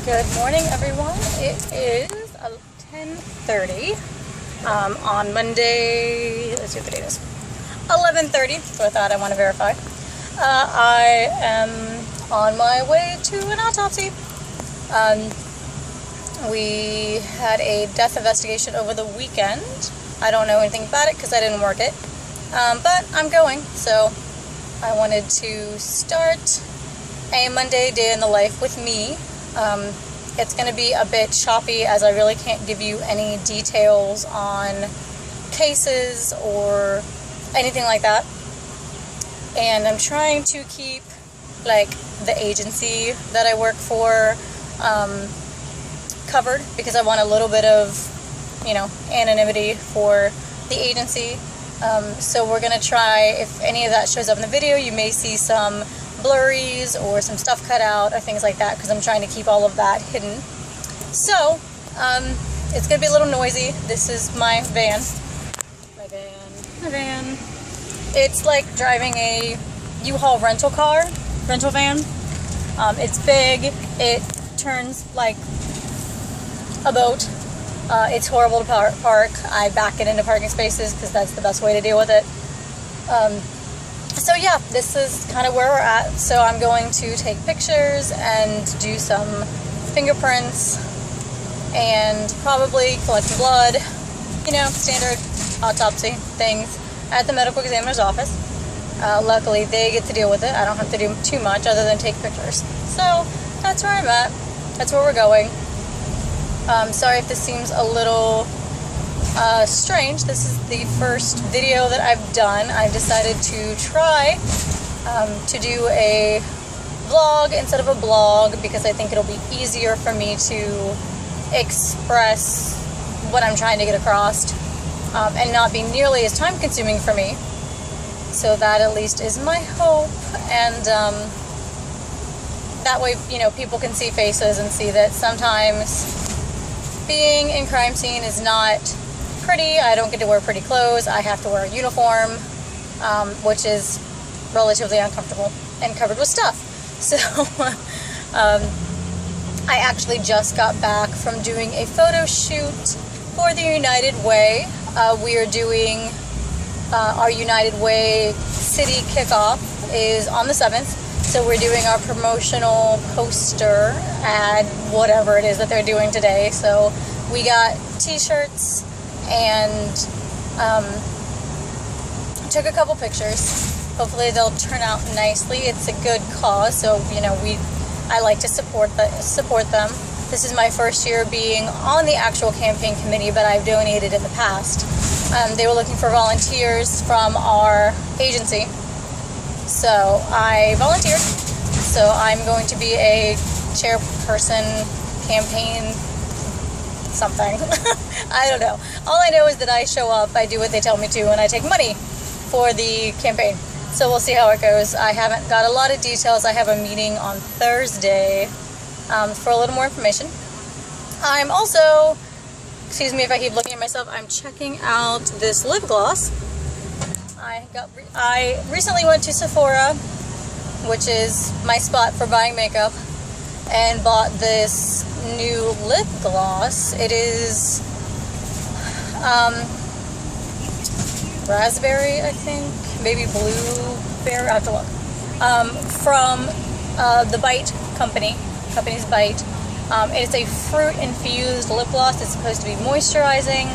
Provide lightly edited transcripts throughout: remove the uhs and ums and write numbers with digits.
Good morning, everyone. It is 10:30 on Monday. Let's see what the date is. 11:30. So I thought I want to verify. I am on my way to an autopsy. We had a death investigation over the weekend. I don't know anything about it because I didn't work it, but I'm going. So I wanted to start a Monday day in the life with me. It's going to be a bit choppy as I really can't give you any details on cases or anything like that. And I'm trying to keep like the agency that I work for covered because I want a little bit of, anonymity for the agency. So we're going to try, if any of that shows up in the video, you may see some blurries or some stuff cut out or things like that because I'm trying to keep all of that hidden. So it's gonna be a little noisy. This is my van. It's like driving a U-Haul rental van. It's big. It turns like a boat. It's horrible to park. I back it into parking spaces because that's the best way to deal with it. So yeah, this is kind of where we're at. So I'm going to take pictures and do some fingerprints and probably collect blood, standard autopsy things at the medical examiner's office. Luckily, they get to deal with it. I don't have to do too much other than take pictures. So that's where I'm at. That's where we're going. Sorry if this seems a little strange. This is the first video that I've done. I've decided to try to do a vlog instead of a blog because I think it'll be easier for me to express what I'm trying to get across and not be nearly as time consuming for me. So that at least is my hope, and that way people can see faces and see that sometimes being in crime scene is not pretty. I don't get to wear pretty clothes. I have to wear a uniform, which is relatively uncomfortable and covered with stuff. So I actually just got back from doing a photo shoot for the United Way. We are doing our United Way city kickoff is on the 7th. So we're doing our promotional poster ad, whatever it is that they're doing today. So we got t-shirts and took a couple pictures. Hopefully they'll turn out nicely. It's a good cause, so I like to support them. This is my first year being on the actual campaign committee, but I've donated in the past. They were looking for volunteers from our agency, so I volunteered. So I'm going to be a chairperson, campaign something. I don't know. All I know is that I show up, I do what they tell me to, and I take money for the campaign. So we'll see how it goes. I haven't got a lot of details. I have a meeting on Thursday for a little more information. I'm also, excuse me if I keep looking at myself, I'm checking out this lip gloss. I recently went to Sephora, which is my spot for buying makeup, and bought this new lip gloss. It is raspberry, I think, maybe blueberry. I have to look. From the Bite company's Bite. It's a fruit-infused lip gloss. It's supposed to be moisturizing.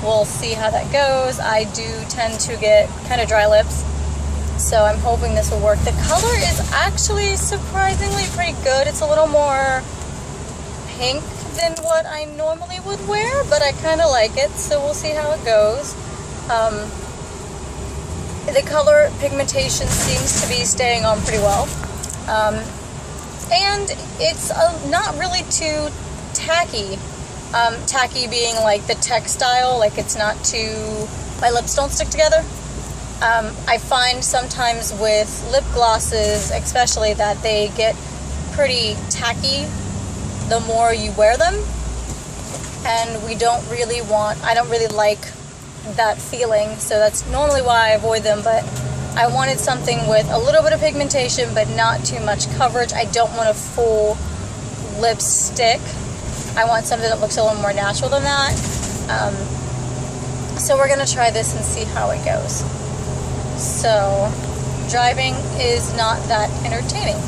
We'll see how that goes. I do tend to get kind of dry lips, so I'm hoping this will work. The color is actually surprisingly pretty good. It's a little more pink than what I normally would wear, but I kind of like it, so we'll see how it goes. The color pigmentation seems to be staying on pretty well, and it's not really too tacky. Tacky being like the textile, like it's not too, my lips don't stick together. I find sometimes with lip glosses especially that they get pretty tacky the more you wear them, and I don't really like that feeling, so that's normally why I avoid them. But I wanted something with a little bit of pigmentation but not too much coverage. I don't want a full lipstick. I want something that looks a little more natural than that. So we're going to try this and see how it goes. So driving is not that entertaining.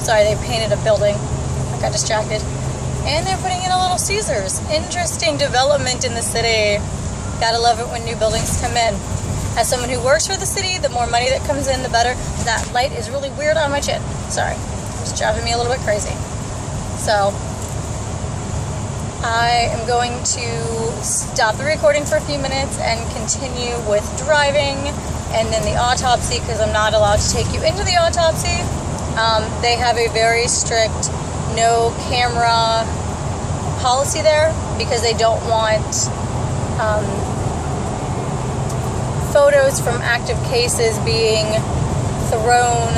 Sorry, they painted a building. I got distracted. And they're putting in a Little Caesars. Interesting development in the city. Gotta love it when new buildings come in. As someone who works for the city, the more money that comes in, the better. That light is really weird on my chin. Sorry. It's driving me a little bit crazy. So, I am going to stop the recording for a few minutes and continue with driving and then the autopsy, because I'm not allowed to take you into the autopsy. They have a very strict no camera policy there because they don't want photos from active cases being thrown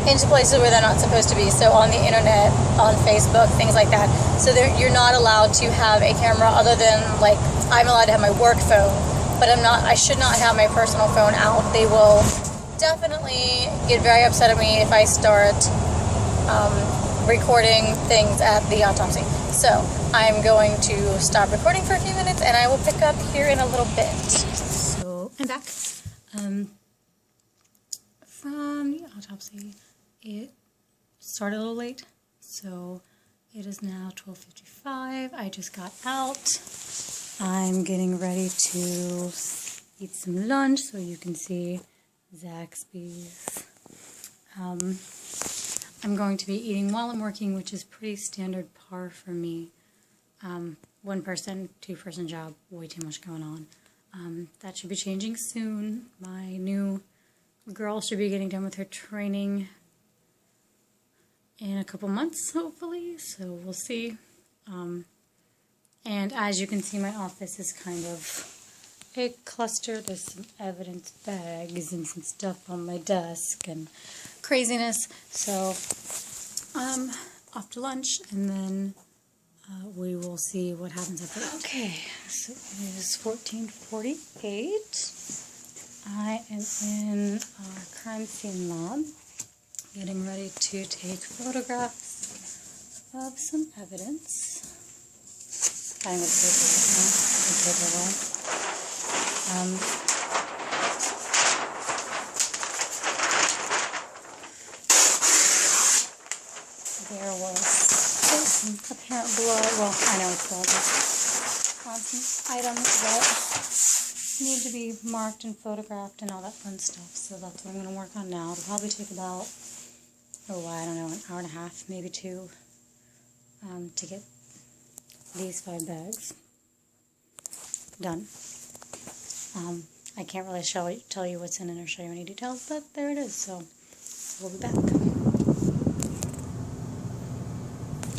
into places where they're not supposed to be. So on the internet, on Facebook, things like that. So you're not allowed to have a camera other than, like, I'm allowed to have my work phone, but I should not have my personal phone out. They will definitely get very upset at me if I start recording things at the autopsy. So I'm going to stop recording for a few minutes and I will pick up here in a little bit. So I'm back from the autopsy. It started a little late, so it is now 12:55. I just got out. I'm getting ready to eat some lunch so you can see Zaxby's. I'm going to be eating while I'm working, which is pretty standard par for me. One person, two-person job, way too much going on. That should be changing soon. My new girl should be getting done with her training in a couple months, hopefully, so we'll see. And as you can see, my office is kind of a cluster. There's some evidence bags and some stuff on my desk and craziness. So off to lunch, and then we will see what happens after. Okay, so it is 14:48. I am in our crime scene lab, getting ready to take photographs of some evidence. I'm going to take it now. There was some apparent blood. Well, I know it's blood, but some items that need to be marked and photographed and all that fun stuff. So that's what I'm going to work on now. It'll probably take about, I don't know, an hour and a half, maybe two, to get these 5 bags done. I can't really tell you what's in it or show you any details, but there it is. So we'll be back.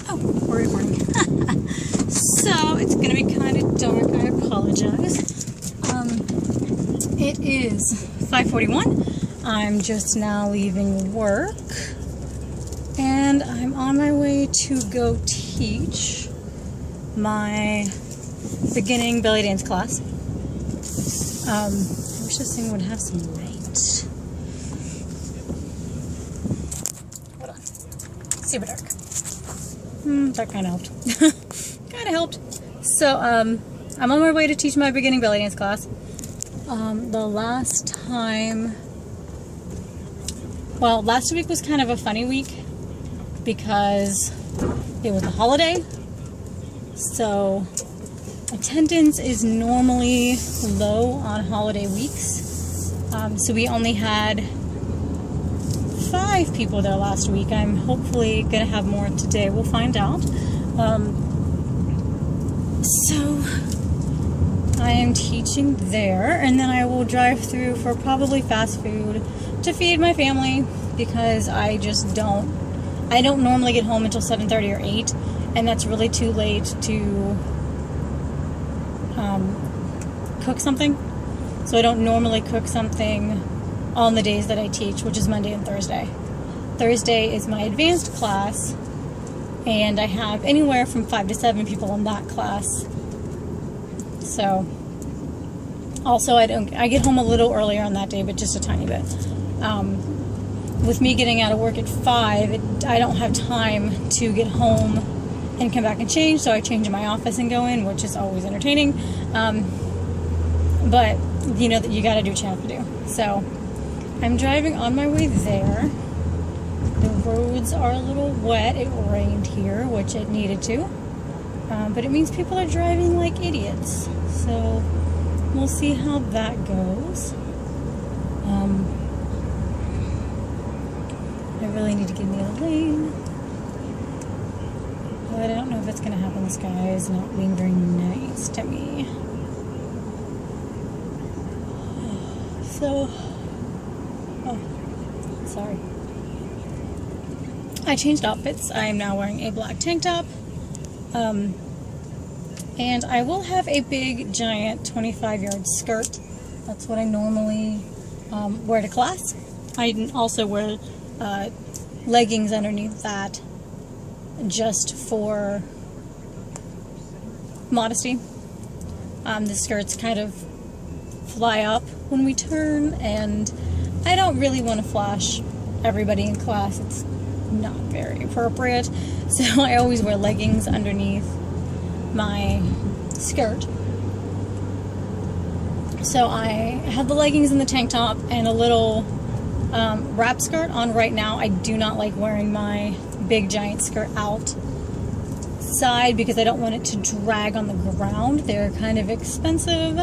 Oh, we're recording. So it's going to be kind of dark. I apologize. It is 5:41. I'm just now leaving work, and I'm on my way to go teach my beginning belly dance class. I wish this thing would have some light. Hold on. Super dark. That kind of helped. Kind of helped. So, I'm on my way to teach my beginning belly dance class. The last time... Well, last week was kind of a funny week because it was a holiday. So, attendance is normally low on holiday weeks. So we only had 5 people there last week. I'm hopefully going to have more today. We'll find out. So I am teaching there, and then I will drive through for probably fast food to feed my family because I don't normally get home until 7:30 or 8, and that's really too late to cook something. So I don't normally cook something on the days that I teach, which is Monday and Thursday. Thursday is my advanced class, and I have anywhere from 5 to 7 people in that class. So, also I get home a little earlier on that day, but just a tiny bit. with me getting out of work at 5, I don't have time to get home and come back and change, so I change in my office and go in, which is always entertaining. But you know that you gotta do what you have to do. So I'm driving on my way there. The roads are a little wet. It rained here, which it needed to. But it means people are driving like idiots. So we'll see how that goes. I really need to get in the other lane. But I don't know if it's going to happen. This guy is not being very nice to me. So, oh, sorry. I changed outfits. I am now wearing a black tank top. And I will have a big, giant 25-yard skirt. That's what I normally wear to class. I also wear leggings underneath that just for modesty. The skirts kind of fly up when we turn, and I don't really want to flash everybody in class. It's not very appropriate, so I always wear leggings underneath my skirt. So I have the leggings and the tank top and a little wrap skirt on right now. I do not like wearing my big giant skirt outside because I don't want it to drag on the ground. They're kind of expensive,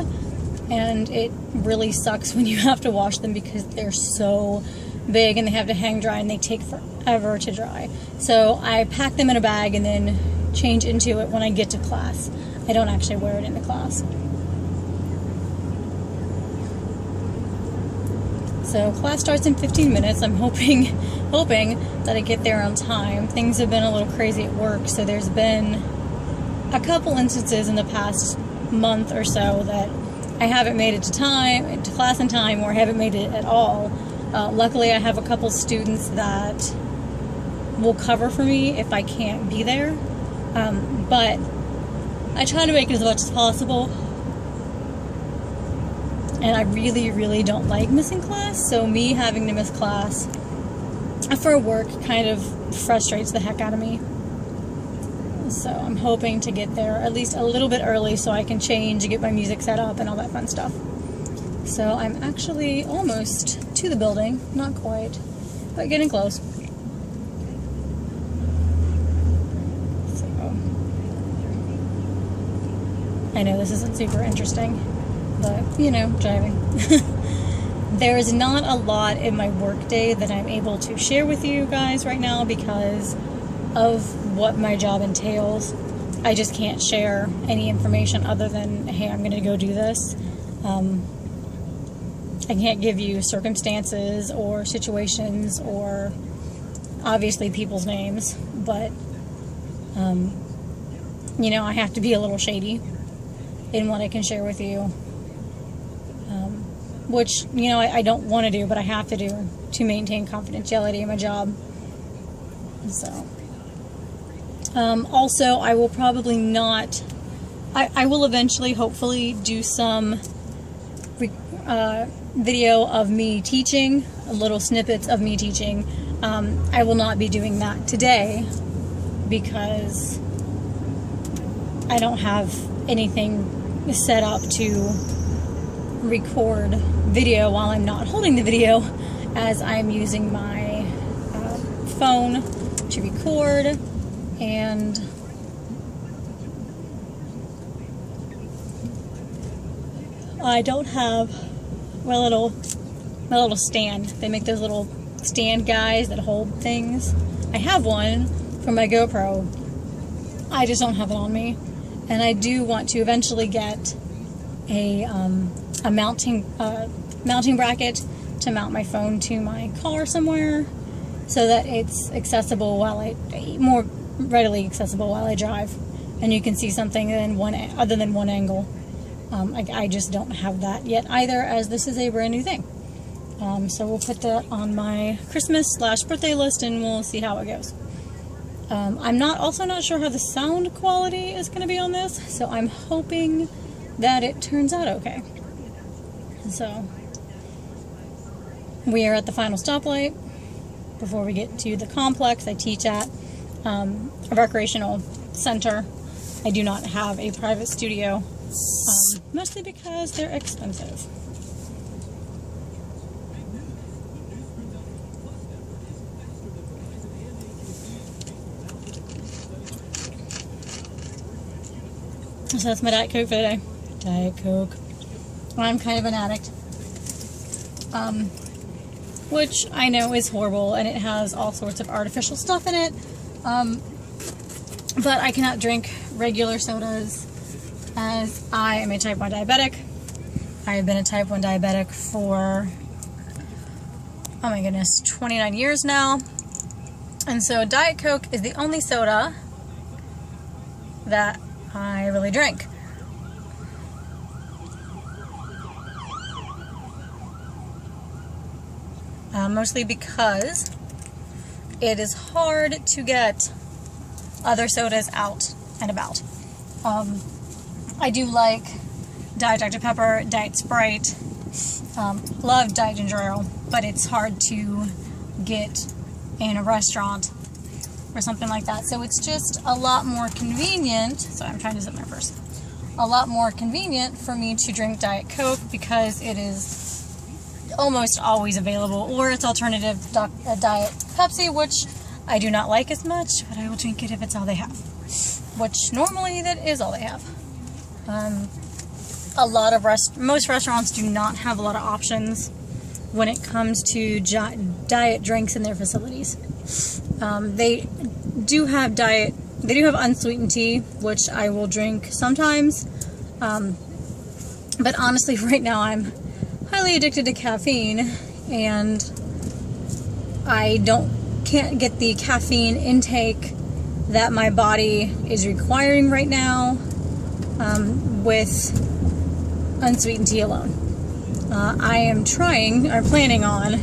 and it really sucks when you have to wash them because they're so big and they have to hang dry and they take forever to dry. So I pack them in a bag and then change into it when I get to class. I don't actually wear it into class. So class starts in 15 minutes. I'm hoping that I get there on time. Things have been a little crazy at work, so there's been a couple instances in the past month or so that I haven't made it to class in time, or I haven't made it at all. Luckily, I have a couple students that will cover for me if I can't be there. But I try to make it as much as possible. And I really, really don't like missing class, so me having to miss class for work kind of frustrates the heck out of me. So I'm hoping to get there at least a little bit early so I can change and get my music set up and all that fun stuff. So I'm actually almost to the building, not quite, but getting close. So I know this isn't super interesting, but, you know, driving. There is not a lot in my work day that I'm able to share with you guys right now because of what my job entails. I just can't share any information other than, hey, I'm going to go do this. I can't give you circumstances or situations or obviously people's names, but, you know, I have to be a little shady in what I can share with you. Which, you know, I don't want to do, but I have to do to maintain confidentiality in my job. So, also, I will probably not, I will eventually, hopefully, do some video of me teaching, little snippets of me teaching. I will not be doing that today because I don't have anything set up to record video while I'm not holding the video, as I'm using my phone to record, and I don't have my little stand. They make those little stand guys that hold things. I have one for my GoPro. I just don't have it on me, and I do want to eventually get a mounting bracket to mount my phone to my car somewhere, so that it's accessible more readily accessible while I drive, and you can see something other than one angle. I just don't have that yet either, as this is a brand new thing. So we'll put that on my Christmas/birthday list, and we'll see how it goes. I'm also not sure how the sound quality is going to be on this, so I'm hoping that it turns out okay. So we are at the final stoplight. before we get to the complex I teach at, a recreational center. I do not have a private studio, mostly because they're expensive. So that's my Diet Coke for the day. Diet Coke. I'm kind of an addict. Which I know is horrible, and it has all sorts of artificial stuff in it. But I cannot drink regular sodas, as I am a type 1 diabetic. I have been a type 1 diabetic for, oh my goodness, 29 years now. And so Diet Coke is the only soda that I really drink. Mostly because it is hard to get other sodas out and about. I do like Diet Dr. Pepper, Diet Sprite, love Diet Ginger Ale, but it's hard to get in a restaurant or something like that. So it's just a lot more convenient. Sorry, I'm trying to zip my purse. A lot more convenient for me to drink Diet Coke because it is almost always available, or its alternative, Diet Pepsi, which I do not like as much, but I will drink it if it's all they have, which normally that is all they have. Most restaurants do not have a lot of options when it comes to diet drinks in their facilities. They do have unsweetened tea, which I will drink sometimes, but honestly right now I'm highly addicted to caffeine, and I can't get the caffeine intake that my body is requiring right now with unsweetened tea alone. I am planning on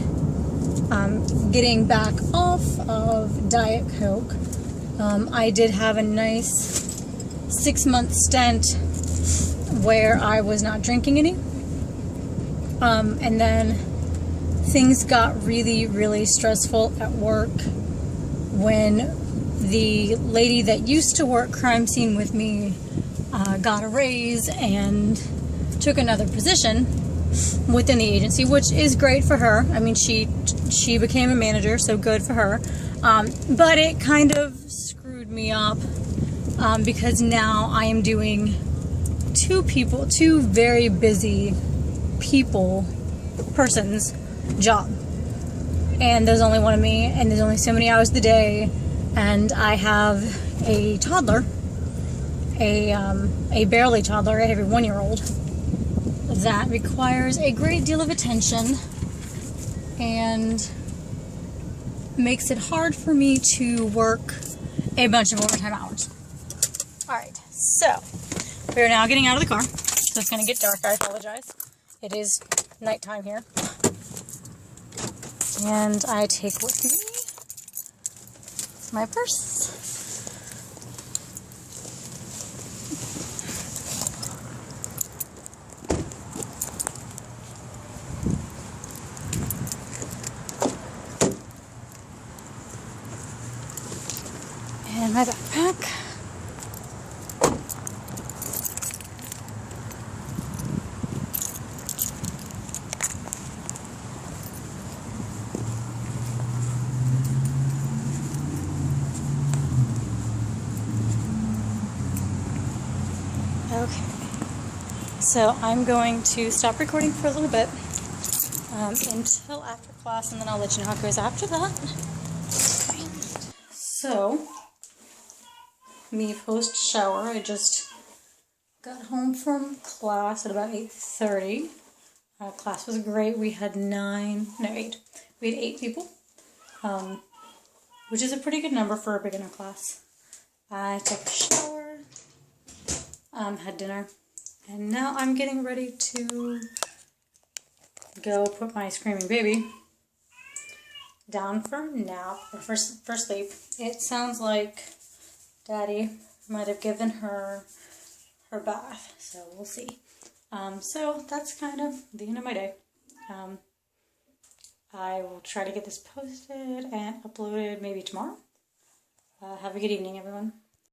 getting back off of Diet Coke. I did have a nice 6-month stint where I was not drinking any. And then things got really, really stressful at work when the lady that used to work crime scene with me got a raise and took another position within the agency, which is great for her. I mean, she became a manager, so good for her. But it kind of screwed me up because now I am doing two very busy person's job, and there's only one of me, and there's only so many hours of the day, and I have a toddler, a barely toddler. I have a 1-year-old that requires a great deal of attention and makes it hard for me to work a bunch of overtime hours. Alright, so we are now getting out of the car, so it's going to get dark. I apologize. It is nighttime here. And I take with me my purse. And my backpack. Okay, so I'm going to stop recording for a little bit until after class, and then I'll let you know how it goes after that. Okay. So, me post-shower, I just got home from class at about 8:30. Class was great. We had 8. We had 8 people, which is a pretty good number for a beginner class. I took a shower. Had dinner, and now I'm getting ready to go put my screaming baby down for a nap, or for sleep. It sounds like Daddy might have given her bath, so we'll see. So that's kind of the end of my day. I will try to get this posted and uploaded maybe tomorrow. Have a good evening, everyone.